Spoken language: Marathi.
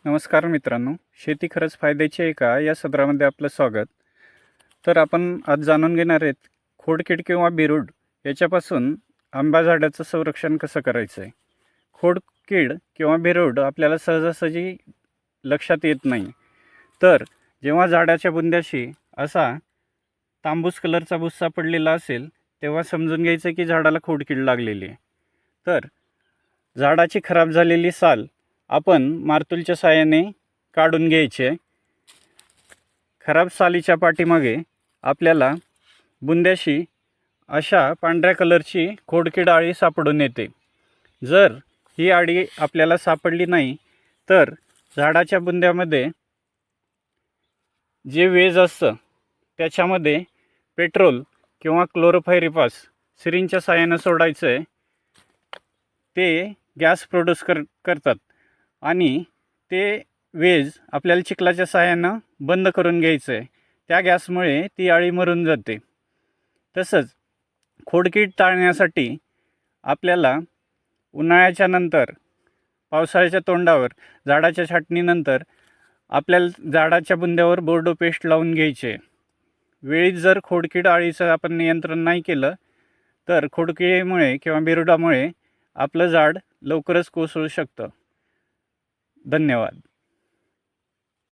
नमस्कार मित्रांनो, शेती खरंच फायद्याची आहे का या सदरामध्ये आपलं स्वागत. तर आपण आज जाणून घेणार आहेत खोडकीड किंवा बेरूड याच्यापासून आंबा झाडाचं संरक्षण कसं करायचं आहे. खोडकीड किंवा बेरूड आपल्याला सहजासहजी लक्षात येत नाही. तर जेव्हा झाडाच्या बुंद्याशी असा तांबूस कलरचा भुस्सा पडलेला असेल तेव्हा समजून घ्यायचं की झाडाला खोडकीड लागलेली आहे. तर झाडाची खराब झालेली साल आपण मारतूलच्या साहाय्याने काढून घ्यायचे. खराब सालीच्या पाठीमागे आपल्याला बुंद्याशी अशा पांढऱ्या कलरची खोडकीड आळी सापडून येते. जर ही आळी आपल्याला सापडली नाही तर झाडाच्या बुंद्यामध्ये जे वेज असतं त्याच्यामध्ये पेट्रोल किंवा क्लोरोफायरिफास सिरिंजच्या साहाय्यानं सोडायचं आहे. ते गॅस प्रोड्यूस करतात आणि ते वेज आपल्याला चिखलाच्या साहाय्यानं बंद करून घ्यायचं आहे. त्या गॅसमुळे ती आळी मरून जाते. तसंच खोडकीड टाळण्यासाठी आपल्याला उन्हाळ्याच्या नंतर पावसाळ्याच्या तोंडावर झाडाच्या छाटणीनंतर आपल्याला झाडाच्या बुंद्यावर बोर्डो पेस्ट लावून घ्यायचे. वेळीच जर खोडकीड आळीचं आपण नियंत्रण नाही केलं तर खोडकिडीमुळे किंवा बेरुडामुळे आपलं झाड लवकरच कोसळू शकतं. धन्यवाद.